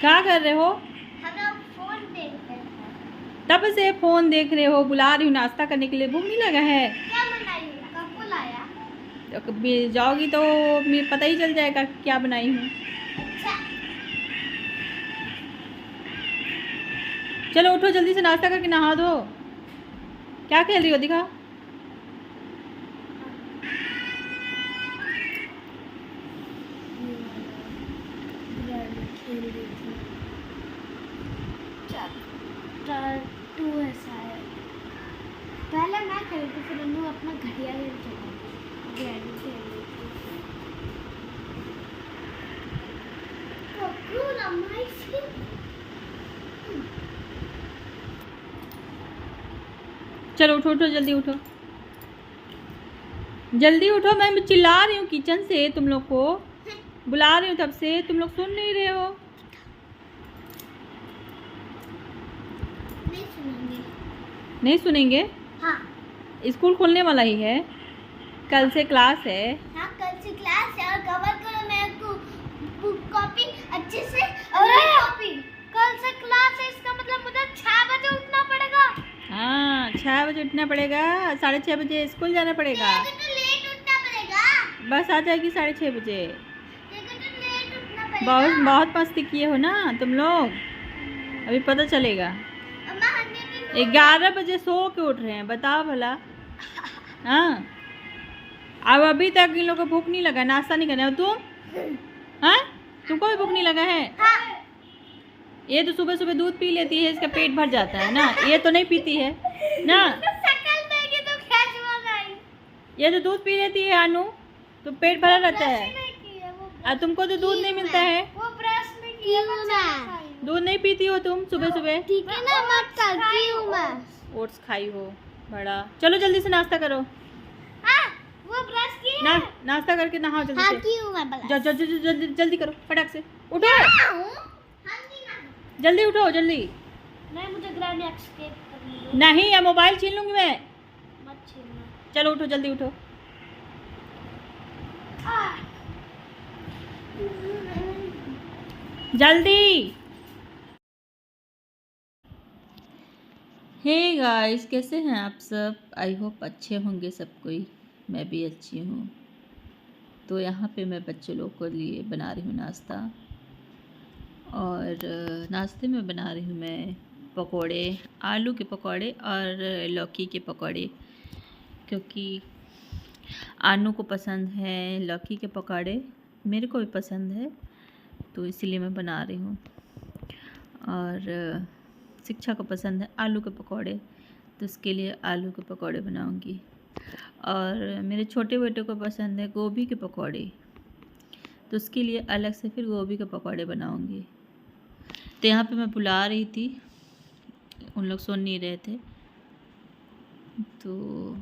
क्या कर रहे हो? हम लोग फोन देख रहे हैं। तब से फोन देख रहे हो, बुला रही हूँ नाश्ता करने के लिए। भूख नहीं लगा है? क्या बनाई हो? कब लाया? तो कभी जाओगी तो मुझे पता ही चल जाएगा क्या बनाई हूँ। अच्छा। चलो उठो जल्दी से, नाश्ता करके नहा दो। क्या खेल रही हो, दिखा। खेल रही थी। टू है शायद। पहले मैं खेल रही थी, फिर उन्होंने अपना घड़िया गेम चला। ग्रैंड खेल रही थी। चलो उठो उठो, जल्दी उठो, जल्दी उठो। मैं चिल्ला रही हूँ किचन से, तुम लोग को बुला रही हूँ तब से, तुम लोग सुन नहीं रहे हो। नहीं सुनेंगे। नहीं सुनेंगे? हाँ। स्कूल खुलने वाला ही है, कल से क्लास है। हाँ कल से क्लास है, और कवर करो मेरे को बुक कॉपी अच्छे से। और कॉपी कल से क्लास है, इसका मतलब मुझे 6 बजे उठना पड़ेगा। हाँ 6 बजे उठना पड़ेगा, 6:30 बजे स्कूल जाना पड़ेगा। तो लेट उठना पड़ेगा। बस आ जाएगी 6:30 बजे। तो लेट उठना पड़ेगा। बहुत बहुत मस्ती किए हो ना तुम लोग, अभी पता चलेगा। अम्मा 11 बजे सो के उठ रहे हैं, बताओ भला। हाँ अब अभी तक इन लोग को भूख नहीं लगा, नाश्ता नहीं करना है। तुम हाँ, तुमको भी भूख नहीं लगा है? हाँ। ये तो सुबह सुबह दूध पी लेती है, इसका पेट भर जाता है ना। ये तो नहीं पीती है ना, शक्ल देगी तो क्या जवाब आई? ये तो दूध पी लेती है अनु, तो पेट भरा रहता है। नहीं किया वो। और तुमको तो दूध नहीं मिलता है, वो ब्रश नहीं किया। दूध नहीं पीती हो तुम सुबह सुबह। ठीक है ना, मत करती हूँ मैं। ओट्स खाई हो बड़ा। चलो जल्दी से नाश्ता करो। हाँ, वो ब्रश की है। नाश्ता करके नहाओ जल्दी हाँ से। की हूँ मैं ब्रश। जल्दी जल्दी करो, फटाक से उठो, हाँ की ना। जल्दी उठो जल्दी। नहीं मुझे ग्रैंड एस्केप करनी है। नहीं या मोबाइल छीन लूंगी मैं। मत छीनना। चलो उठो जल्दी उठो। जल्दी। हे गाइस, कैसे हैं आप सब? आई होप अच्छे होंगे सब कोई। मैं भी अच्छी हूँ। तो यहाँ पे मैं बच्चे लोग को लिए बना रही हूँ नाश्ता, और नाश्ते में बना रही हूँ मैं पकोड़े, आलू के पकोड़े और लौकी के पकोड़े, क्योंकि आनू को पसंद है लौकी के पकोड़े, मेरे को भी पसंद है, तो इसीलिए मैं बना रही हूँ। और शिक्षा को पसंद है आलू के पकोड़े, तो इसके लिए आलू के पकोड़े बनाऊंगी। और मेरे छोटे बेटे को पसंद है गोभी के पकोड़े, तो उसके लिए अलग से फिर गोभी के पकोड़े बनाऊंगी। तो यहाँ पे मैं बुला रही थी, उन लोग सुन नहीं रहे थे, तो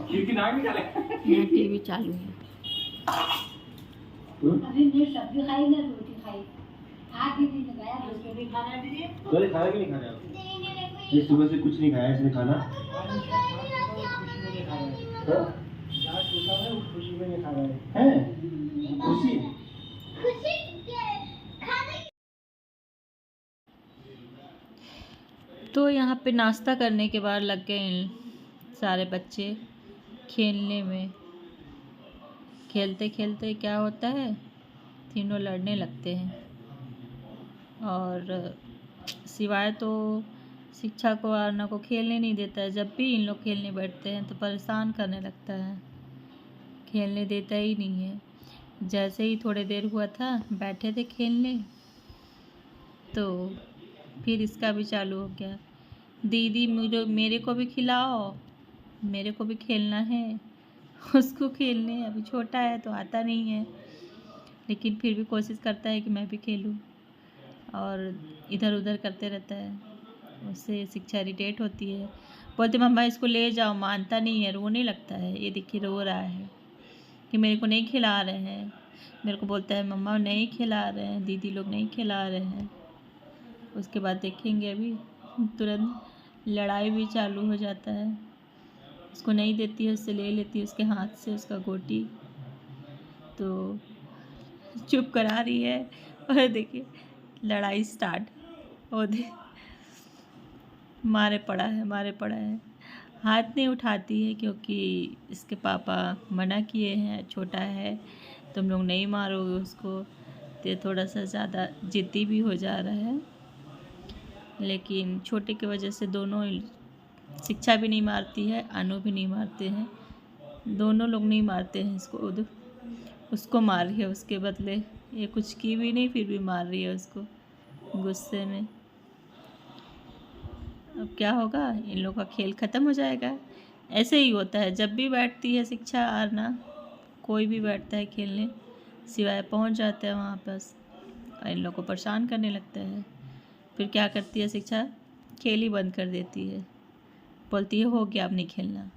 यहाँ टीवी चालू है। अभी ने सब्जी खाई ना रोटी खाई। आज दीदी ने गया रोटी खाना दीजिए। तो ये खाना कि नहीं खाना? ये सुबह से कुछ नहीं खाया इसने खाना। खुशी में नहीं खा रहा है। खुशी तो यहाँ पे नाश्ता करने के बाद लग गए सारे बच्चे खेलने में। खेलते खेलते क्या होता है, तीनों लड़ने लगते हैं। और सिवाय तो शिक्षा को आरना को खेलने नहीं देता है। जब भी इन लोग खेलने बैठते हैं तो परेशान करने लगता है, खेलने देता ही नहीं है। जैसे ही थोड़ी देर हुआ था बैठे थे खेलने, तो फिर इसका भी चालू हो गया, दीदी मेरे को भी खिलाओ, मेरे को भी खेलना है। उसको खेलने अभी छोटा है तो आता नहीं है, लेकिन फिर भी कोशिश करता है कि मैं भी खेलूं, और इधर उधर करते रहता है। उससे शिक्षा इरिटेट होती है, बोलते मम्मा इसको ले जाओ, मानता नहीं है, रोने लगता है। ये देखिए रो रहा है कि मेरे को नहीं खिला रहे हैं। मेरे को बोलता है मम्मा नहीं खिला रहे हैं, दीदी लोग नहीं खिला रहे हैं। उसके बाद देखेंगे अभी तुरंत लड़ाई भी चालू हो जाता है। उसको नहीं देती है, उससे ले लेती है उसके हाथ से उसका गोटी, तो चुप करा रही है। और देखिए लड़ाई स्टार्ट, और मारे पड़ा है। हाथ नहीं उठाती है क्योंकि इसके पापा मना किए हैं, छोटा है तुम लोग नहीं मारोगे उसको। तो थोड़ा सा ज़्यादा जिद्दी भी हो जा रहा है, लेकिन छोटे की वजह से दोनों, शिक्षा भी नहीं मारती है, अनु भी नहीं मारते हैं, दोनों लोग नहीं मारते हैं इसको। उसको मार रही है उसके बदले, ये कुछ की भी नहीं फिर भी मार रही है उसको गुस्से में। अब क्या होगा, इन लोगों का खेल ख़त्म हो जाएगा। ऐसे ही होता है जब भी बैठती है शिक्षा आरना, कोई भी बैठता है खेलने, सिवाय पहुंच जाता है वहाँ पास और इन लोगों को परेशान करने लगता है। फिर क्या करती है शिक्षा, खेल ही बंद कर देती है, बोलती है हो गया अब नहीं खेलना,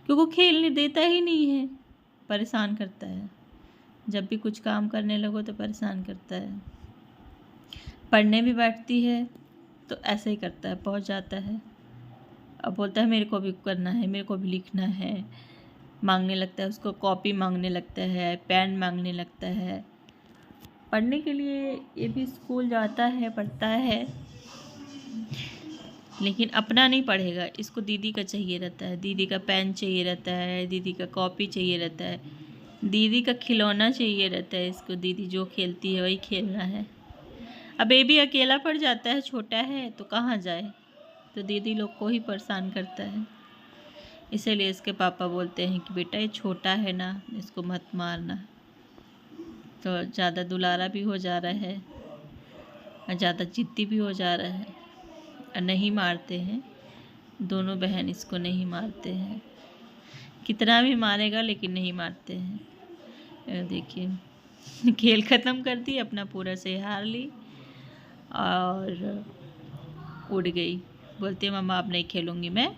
क्योंकि वो खेलने देता ही नहीं है, परेशान करता है। जब भी कुछ काम करने लगो तो परेशान करता है। पढ़ने भी बैठती है तो ऐसे ही करता है, पहुंच जाता है, अब बोलता है मेरे को भी करना है, मेरे को भी लिखना है, मांगने लगता है, उसको कॉपी मांगने लगता है, पेन मांगने लगता है। पढ़ने के लिए ये भी स्कूल जाता है, पढ़ता है, लेकिन अपना नहीं पढ़ेगा, इसको दीदी का चाहिए रहता है, दीदी का पेन चाहिए रहता है, दीदी का कॉपी चाहिए रहता है, दीदी का खिलौना चाहिए रहता है इसको, दीदी जो खेलती है वही खेलना है। अब बेबी अकेला पड़ जाता है, छोटा है तो कहाँ जाए, तो दीदी लोग को ही परेशान करता है। इसीलिए इसके पापा बोलते हैं कि बेटा ये छोटा है ना, इसको मत मारना। तो ज़्यादा दुलारा भी हो जा रहा है और ज़्यादा जिद्दी भी हो जा रहा है, और नहीं मारते हैं, दोनों बहन इसको नहीं मारते हैं। कितना भी मारेगा लेकिन नहीं मारते हैं। देखिए खेल ख़त्म कर दी, अपना पूरा से हार ली और उड़ गई। बोलती है मम्मा अब नहीं खेलूँगी मैं,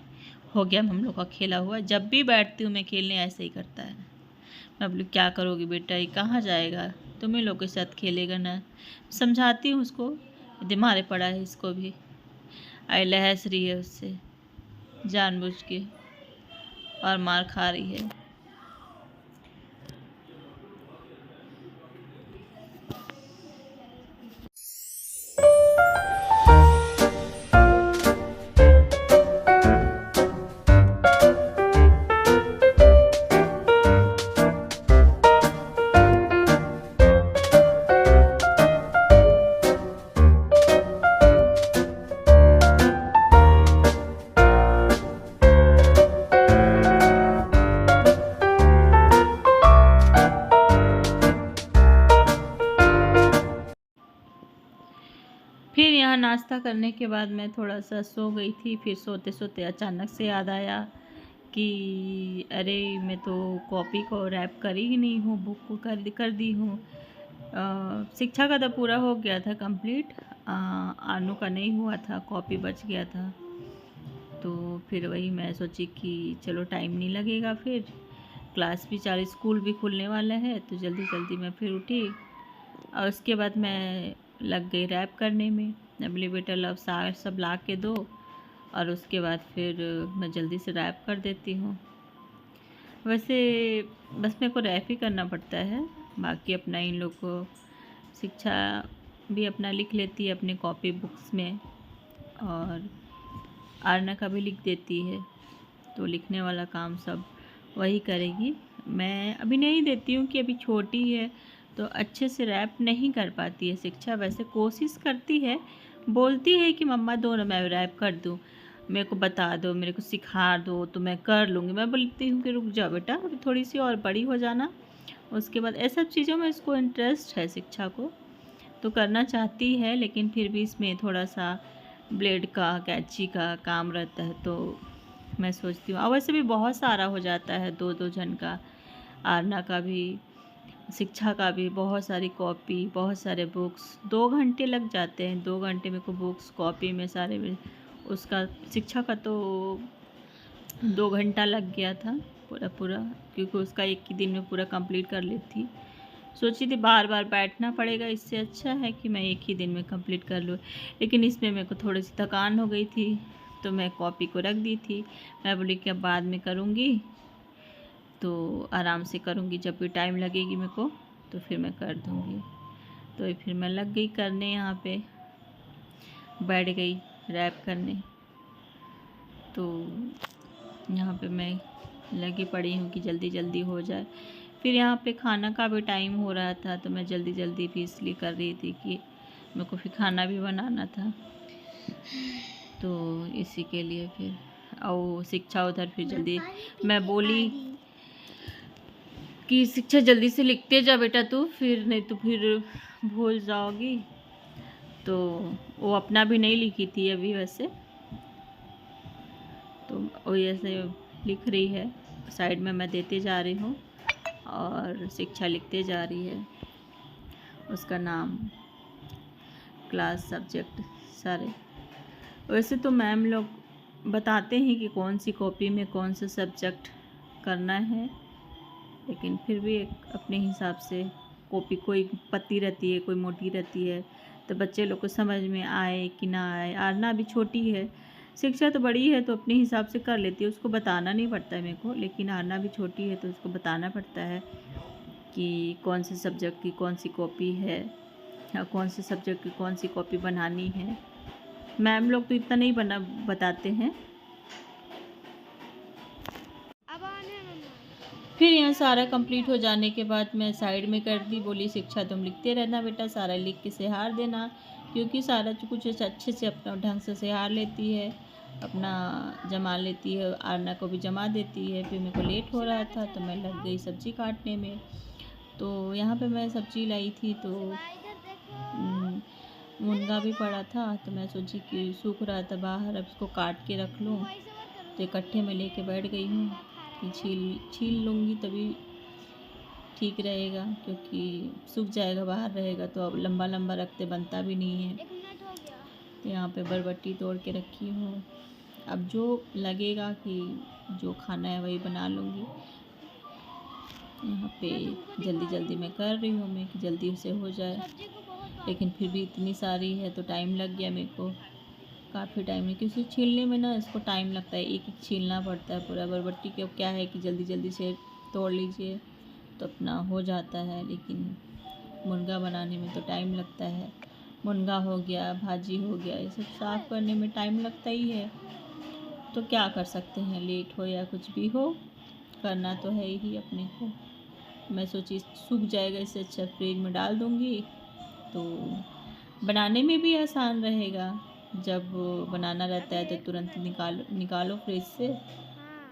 हो गया हम लोग का खेला हुआ। जब भी बैठती हूँ मैं खेलने ऐसे ही करता है। मैं बोली क्या करोगी बेटा, ये कहाँ जाएगा, तुम ही लोग के साथ खेलेगा ना। समझाती हूँ उसको, दिमाग पड़ा है इसको भी, आई लहस रही है उससे जानबूझ के और मार खा रही है। फिर यहाँ नाश्ता करने के बाद मैं थोड़ा सा सो गई थी। फिर सोते सोते अचानक से याद आया कि अरे मैं तो कॉपी को रैप कर ही नहीं हूँ, बुक को कर दी हूँ। शिक्षा का तो पूरा हो गया था कंप्लीट, आनू का नहीं हुआ था, कॉपी बच गया था। तो फिर वही मैं सोची कि चलो टाइम नहीं लगेगा, फिर क्लास भी चालू, स्कूल भी खुलने वाला है, तो जल्दी जल्दी मैं फिर उठी और उसके बाद मैं लग गई रैप करने में। अबली बेटा लव साग सब ला के दो और उसके बाद फिर मैं जल्दी से रैप कर देती हूँ। वैसे बस मेरे को रैप ही करना पड़ता है, बाकी अपना इन लोग को शिक्षा भी अपना लिख लेती है अपनी कॉपी बुक्स में, और आरना का भी लिख देती है, तो लिखने वाला काम सब वही करेगी। मैं अभी नहीं देती हूँ कि अभी छोटी है तो अच्छे से रैप नहीं कर पाती है शिक्षा। वैसे कोशिश करती है, बोलती है कि मम्मा दो ना मैं रैप कर दूँ, मेरे को बता दो, मेरे को सिखा दो तो मैं कर लूँगी। मैं बोलती हूँ कि रुक जाओ बेटा, अभी थोड़ी सी और बड़ी हो जाना, उसके बाद ऐसा चीज़ों में इसको इंटरेस्ट है शिक्षा को, तो करना चाहती है, लेकिन फिर भी इसमें थोड़ा सा ब्लेड का कैंची का काम रहता है, तो मैं सोचती हूँ। और वैसे भी बहुत सारा हो जाता है, दो दो जन का, आरना का भी शिक्षा का भी, बहुत सारी कॉपी, बहुत सारे बुक्स, 2 घंटे लग जाते हैं। 2 घंटे मेरे को बुक्स कॉपी में सारे में, उसका शिक्षा का तो 2 घंटा लग गया था पूरा पूरा, क्योंकि उसका एक ही दिन में पूरा कंप्लीट कर ली थी। सोची थी बार बार बैठना पड़ेगा, इससे अच्छा है कि मैं एक ही दिन में कंप्लीट कर लूँ, लेकिन इसमें मेरे को थोड़ी सी थकान हो गई थी, तो मैं कॉपी को रख दी थी। मैं बोली कि अब बाद में करूँगी, तो आराम से करूँगी, जब भी टाइम लगेगी मेरे को तो फिर मैं कर दूँगी। तो फिर मैं लग गई करने, यहाँ पे बैठ गई रैप करने। तो यहाँ पे मैं लगी पड़ी हूँ कि जल्दी जल्दी हो जाए। फिर यहाँ पे खाना का भी टाइम हो रहा था, तो मैं जल्दी जल्दी भी इसलिए कर रही थी कि मेरे को फिर खाना भी बनाना था, तो इसी के लिए फिर और शिक्षा उधर फिर जल्दी, मैं बोली कि शिक्षा जल्दी से लिखते जा बेटा तू, फिर नहीं तो फिर भूल जाओगी। तो वो अपना भी नहीं लिखी थी अभी वैसे, तो वो ऐसे लिख रही है, साइड में मैं देते जा रही हूँ और शिक्षा लिखते जा रही है उसका नाम, क्लास, सब्जेक्ट सारे। वैसे तो मैम लोग बताते हैं कि कौन सी कॉपी में कौन सा सब्जेक्ट करना है, लेकिन फिर भी एक अपने हिसाब से कॉपी कोई पतली रहती है, कोई मोटी रहती है, तो बच्चे लोग को समझ में आए कि ना आए। आरना भी छोटी है, शिक्षा तो बड़ी है तो अपने हिसाब से कर लेती है, उसको बताना नहीं पड़ता है मेरे को, लेकिन आरना भी छोटी है तो उसको बताना पड़ता है कि कौन से सब्जेक्ट की कौन सी कॉपी है या कौन से सब्जेक्ट की कौन सी कॉपी बनानी है। मैम लोग तो इतना नहीं बताते हैं। फिर यहाँ सारा कंप्लीट हो जाने के बाद मैं साइड में कर दी, बोली शिक्षा तुम लिखते रहना बेटा, सारा लिख के सिहार देना, क्योंकि सारा कुछ अच्छे से अपना ढंग से सिहार लेती है, अपना जमा लेती है, आरना को भी जमा देती है। फिर मेरे को लेट हो रहा था तो मैं लग गई सब्ज़ी काटने में। तो यहाँ पे मैं सब्ज़ी लाई थी, तो मुनगा भी पड़ा था, तो मैं सोची कि सूख रहा था बाहर, अब इसको काट के रख लूँ, तो इकट्ठे में लेके बैठ गई हूँ कि छील लूँगी तभी ठीक रहेगा, क्योंकि सूख जाएगा बाहर रहेगा तो अब लंबा लंबा रखते बनता भी नहीं है। तो यहाँ पे बरबट्टी तोड़ के रखी हूँ, अब जो लगेगा कि जो खाना है वही बना लूँगी। यहाँ पे जल्दी जल्दी मैं कर रही हूँ मैं कि जल्दी से हो जाए, लेकिन फिर भी इतनी सारी है तो टाइम लग गया मेरे को, काफ़ी टाइम है, क्योंकि छीलने में ना इसको टाइम लगता है, एक एक छीलना पड़ता है पूरा। बरबट्टी के क्या है कि जल्दी जल्दी से तोड़ लीजिए तो अपना हो जाता है, लेकिन मुनगा बनाने में तो टाइम लगता है। मुनगा हो गया, भाजी हो गया, ये सब साफ़ करने में टाइम लगता ही है, तो क्या कर सकते हैं, लेट हो या कुछ भी हो, करना तो है ही अपने को। मैं सोची सूख जाएगा, इससे अच्छा फ्रिज में डाल दूँगी तो बनाने में भी आसान रहेगा। जब बनाना रहता है तो तुरंत निकालो फ्रिज से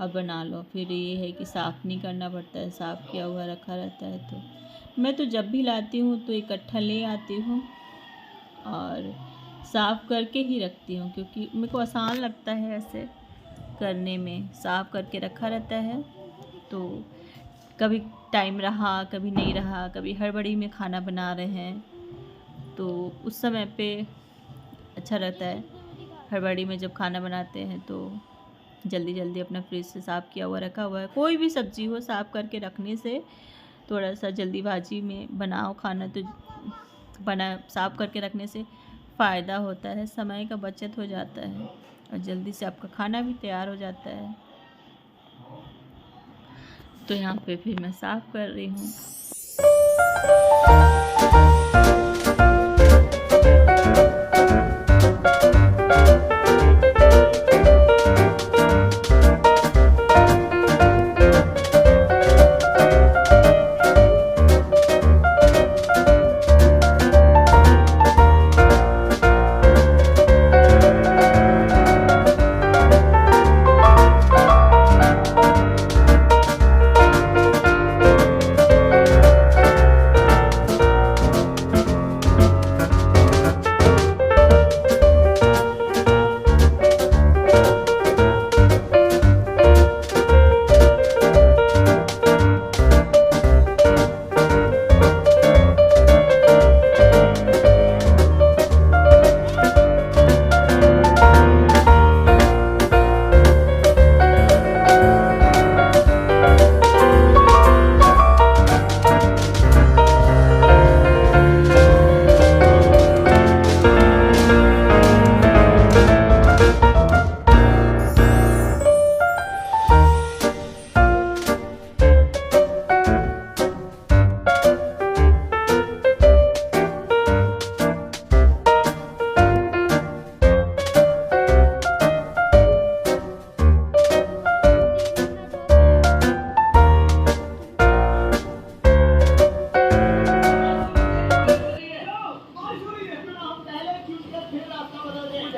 और बना लो, फिर ये है कि साफ़ नहीं करना पड़ता है, साफ़ किया हुआ रखा रहता है। तो मैं तो जब भी लाती हूँ तो इकट्ठा ले आती हूँ और साफ़ करके ही रखती हूँ, क्योंकि मेरे को आसान लगता है ऐसे करने में, साफ़ करके रखा रहता है। तो कभी टाइम रहा, कभी नहीं रहा, कभी हड़बड़ी में खाना बना रहे हैं तो उस समय पे अच्छा रहता है। हड़बड़ी में जब खाना बनाते हैं तो जल्दी जल्दी अपना फ्रिज से साफ़ किया हुआ रखा हुआ है। कोई भी सब्ज़ी हो साफ़ करके रखने से थोड़ा सा जल्दीबाजी में बनाओ खाना तो साफ़ करके रखने से फ़ायदा होता है, समय का बचत हो जाता है और जल्दी से आपका खाना भी तैयार हो जाता है। तो यहाँ पे फिर मैं साफ़ कर रही हूँ।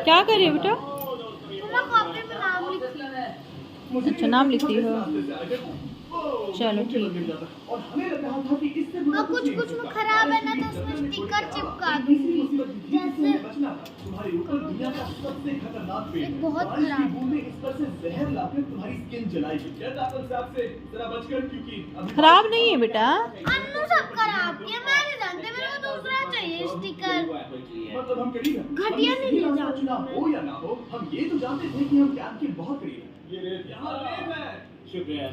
क्या कर रही हो बेटा? कॉपी में नाम लिखती। अच्छा, नाम लिखती हो, चलो ठीक है। और कुछ कुछ में खराब है ना तो उसमें स्टिकर चिपका दूंगी। जैसे एक बहुत खराब खराब नहीं है बेटा, अन्नू सब खराब किया। मैं नहीं जानती, मेरे को दूसरा चाहिए स्टिकर। मतलब हम करीब हैं। घटिया नहीं ले चुनाव जाऊंगी। हो या ना हो, हम ये तो जानते थे कि हम कैंप के बहुत करीब हैं। ये रेत यहाँ रेत है। शुक्रिया।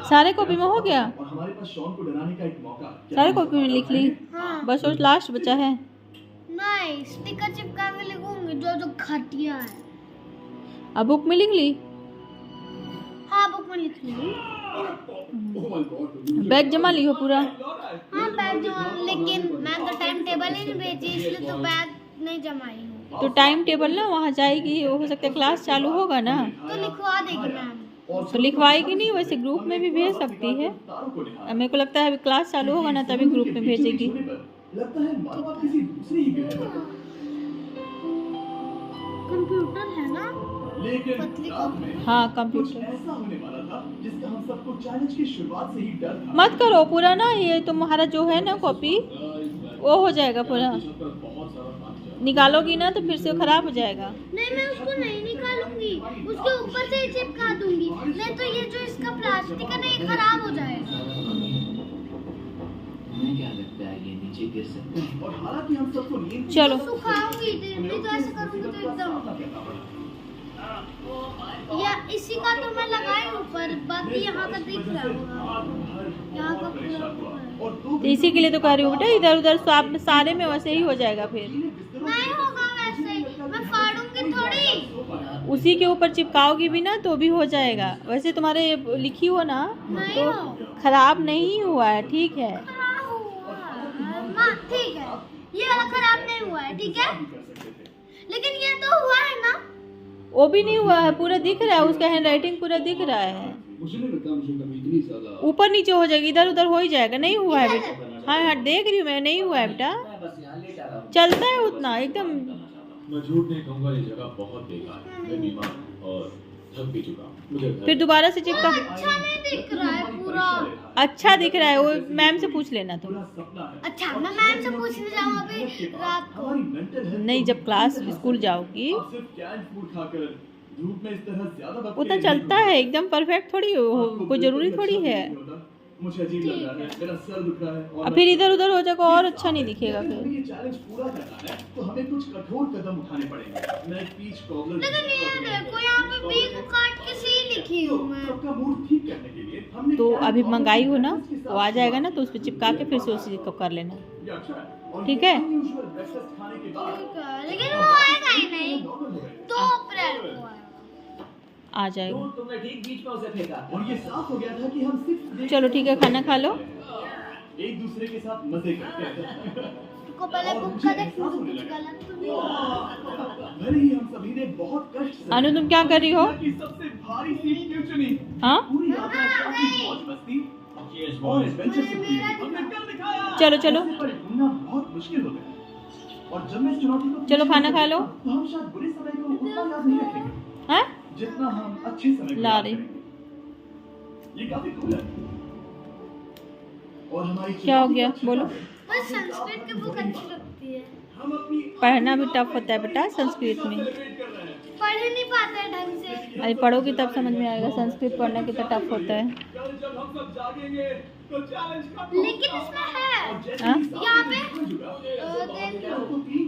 सारे कॉपी में हो गया? और हमारे पास शॉन को डराने का एक मौका। सारे कॉपी में लिख ली? हाँ। बस और लास्ट बचा है। नहीं, स्टिकर चिपका के लिखूंगी जो जो घटिया है। अब बुक में लिख ली? हाँ, बुक में लिख ली। बैग जमा ली हो पूरा? हाँ, बैग जमा, लेकिन मैं तो टाइम टेबल ही नहीं भेजी, इसलिए तो बैग नहीं जमाई हूँ। तो टाइम टेबल ना वहाँ जाएगी, हो सकता है क्लास चालू होगा ना तो लिखवा देगी मैम। तो लिखवाएगी नहीं, वैसे ग्रुप में भी भेज सकती है। मेरे को लगता है अभी क्लास चालू होगा ना तभी ग्रुप में भेजेगी। लगता है मानो आप किसी दूसरे ही ग्रह पर। कंप्यूटर है ना? लेकिन पतली रात में हाँ, कुछ कंप्यूटर। ऐसा होने वाला था जिसका हम सबको चैलेंज की शुरुआत से ही डर था। मत करो पूरा ना, ये तुम्हारा जो है ना कॉपी वो हो जाएगा पूरा। निकालोगी ना तो फिर से खराब हो जाएगा। नहीं, मैं उसको नहीं निकालूंगी, उसके ऊपर से ही चिपका दूंगी। नहीं तो ये जो इसका प्लास्टिक है ना, ये खराब हो जाएगा। क्या लगता है ये नीचे गिर सकता है? और हालांकि हम सबको नींद चलो सुखाऊंगी, नहीं तो ऐसे करूंगी तो एकदम। या इसी का तो मैं लगाई ऊपर, बाकी यहाँ का दिख रहा होगा, यहाँ का पूरा। तो इसी के लिए तो कह रही हूँ बेटा, इधर उधर सारे में वैसे ही हो जाएगा। फिर नहीं होगा वैसे, मैं फाड़ूंगी थोड़ी। उसी के ऊपर चिपकाओगी भी ना तो भी हो जाएगा। वैसे तुम्हारे लिखी हो ना तो खराब नहीं हुआ है, ठीक है। खराब हुआ माँ, ठीक है, ये वाला खराब नहीं हुआ है, ठीक है, लेकिन ये तो हुआ है ना। वो भी नहीं हुआ है, पूरा दिख रहा है, उसका हैंड राइटिंग पूरा दिख रहा है। मुझे नहीं लगता मुझे कभी इतनी ज्यादा ऊपर नीचे हो जाएगी, इधर उधर हो ही जाएगा। नहीं हुआ है बेटा, हाँ हाँ देख रही हूँ मैं, नहीं हुआ है बेटा, चलता है उतना एकदम। मैं झूठ नहीं कहूंगा, ये जगह बहुत बेकार है। मैं बीमार और थक भी चुका हूं। मुझे फिर दोबारा से चिपका। अच्छा नहीं दिख रहा है पूरा। अच्छा दिख रहा है, वो मैम से पूछ लेना तुम। अच्छा, मैं मैम से पूछने जाऊँ अभी रात को। नहीं, जब क्लास स्कूल जाओगी उतना चलता है, एकदम परफेक्ट थोड़ी हो, कोई जरूरी थोड़ी है। मुझे अजीब लग रहा है, मेरा सर दुख रहा है अब फिर इधर उधर हो जाएगा और अच्छा नहीं दिखेगा अगर फिर। हमें ये चैलेंज पूरा करना है तो हमें कुछ कठोर कदम उठाने पड़ेंगे। मैं पीच कॉबलर लेकिन ये देखो यहाँ पे बी को काट के सी लिखी हूँ मैं। सबका मूड ठीक करने के लिए हमने तो क्या अभी किया? मंगाई हो ना, वो आ जाएगा ना तो उस पर चिपका के फिर से उसी को कर लेना। ये अच्छा है। और ठीक ये है। unusual breakfast खाने के बाद ठीक है, लेकिन वो आएगा ही नहीं। नॉर्मल हो गए। 2 अप्रैल को आएगा। आ जाएगा। तुमने ठीक बीच में उसे फेंका। और ये साफ हो गया था कि हम सिर्फ देख चलो ठीक है, खाना खा लो। एक दूसरे के साथ मजे करते हैं। को पहले और बुक मुझे का देख एहसास होने कुछ लगा। गलत तो नहीं। भले ही हम सभी ने बहुत कष्ट से अनु तुम क्या कर रही हो? की सबसे भारी सीट क्यों चुनी? हाँ पूरी यात्रा काफी मौज मस्ती और एडवेंचर से भरी थी। हमने कर दिखाया। चलो चलो ऐसे पर ढूंढना बहुत मुश्किल हो गया। और जब मैं इस चुनौती को चलो खाना खा लो। तो हम शायद बुरे समय को उतना याद नहीं रखेंगे हाँ जितना हम अच्छे समय को ला याद रही। करेंगे। ये काफी कूल है। और हमारी क्या हो चुनौती गया? का बोलो। छठा बस संस्कृत की बुक अच्छी लगती है। हम अपनी पढ़ना भी टफ होता है बेटा संस्कृत में। सेलिब्रेट कर रहे हैं। पढ़ नहीं पाते हैं ढंग से। अरे पढ़ोगे तब समझ में आएगा, संस्कृत पढ़ना कितना टफ होता है। कल जब हम सब जागेंगे तो चैलेंज खत्म लेकिन इसमें है और जैसे हाँ? ही सामने यहाँ पे खुल चुका, देखो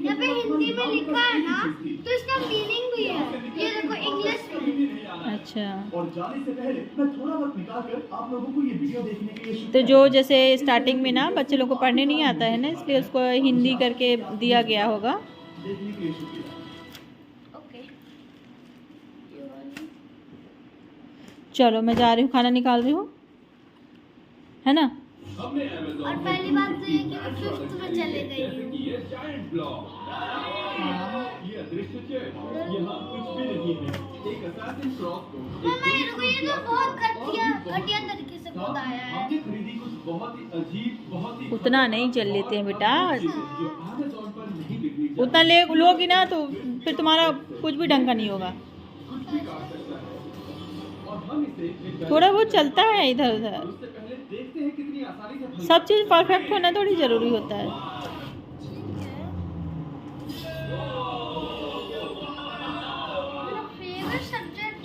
यहाँ पे हिंदी में लिखा है ना, तो इसका मीनिंग भी है। ये देखो इंग्लिश में। अच्छा और जाने से पहले मैं थोड़ा वक्त निकाल कर आप लोगों को ये वीडियो देखने के लिए तो जो जैसे स्टार्टिंग में ना बच्चे लोग को पढ़ने नहीं आता है ना, इसलिए उसको हिंदी करके दिया गया होगा। देखने के लिए शुक्रिया। ओके। चलो मैं जा रही हूँ, खाना निकाल रही हूँ, है ना। हमने Amazon और पहली बात तो ये कि मैं 5th में चले गई हूँ। ये giant block। ये अदृश्य चेहरा, यहाँ कुछ भी नहीं है। एक assassin cross को मम्मा ये देखो, ये तो बहुत घटिया तरीके से खुदाया है। हमने खरीदी कुछ बहुत ही अजीब, बहुत ही उतना नहीं चल लेते हैं बेटा, जो Amazon पर नहीं बिकनी चाहिए। उतना ले लोगी ना तो फिर तुम्हारा कुछ भी ढंग का नहीं होगा। कुछ भी काट सकता है। और हम इसे एक थोड़ा बहुत चलता है इधर उधर। उससे पहले देखते हैं कितनी आसानी से फल- सब चीज़ परफेक्ट होना थोड़ी ज़रूरी होता है। मेरा फेवरेट सब्जेक्ट,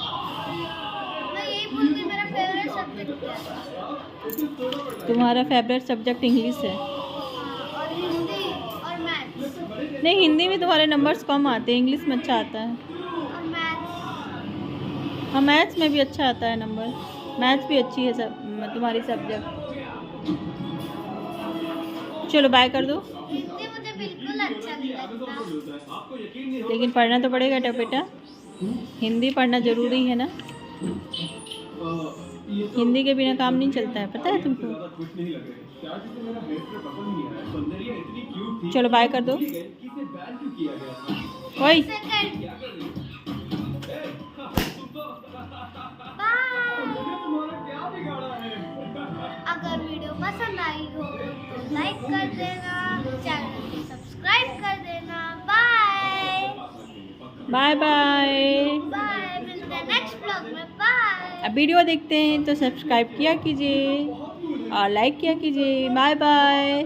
मैं यही बोलती, मेरा फेवरेट सब्जेक्ट है। तुम्हारा फेवरेट सब्जेक्ट इंग्लिश है। और हिंदी और मैथ्स। नहीं, हिंदी में तुम्हारे नंबर्स कम आते हैं, इंग्लिश में अच्छा आता है। और मैथ्स। हाँ मैथ्स में भी अच्छा आता है नंबर, मैथ्स भी अच्छी है सब तुम्हारी सब्जेक्ट। चलो बाय कर दो। हिंदी मुझे बिल्कुल अच्छा नहीं लगता। आपको यकीन नहीं लेकिन पढ़ना तो पड़ेगा बेटा, हिंदी पढ़ना ज़रूरी है ना। हिंदी के बिना काम नहीं चलता है, पता है तुमको। ज्यादा खुश नहीं लग रहे। शायद इसे मेरा हेयर स्टाइल पसंद नहीं आया। सौंदर्य इतनी क्यूट थी। चलो बाय कर दो। कि इसे बैन क्यों किया गया था? ओए सेकंड क्या कर रही हो? ए, तुम तो बाय। मुझे तुम्हारा क्या बिगाड़ा है? अगर वीडियो पसंद आई हो तो लाइक कर देना, चैनल को सब्सक्राइब कर देना। Bye bye bye. बाय, मिलते हैं नेक्स्ट ब्लॉग में। बाय। अब वीडियो देखते हैं तो सब्सक्राइब किया कीजिए और लाइक किया कीजिए। Bye bye.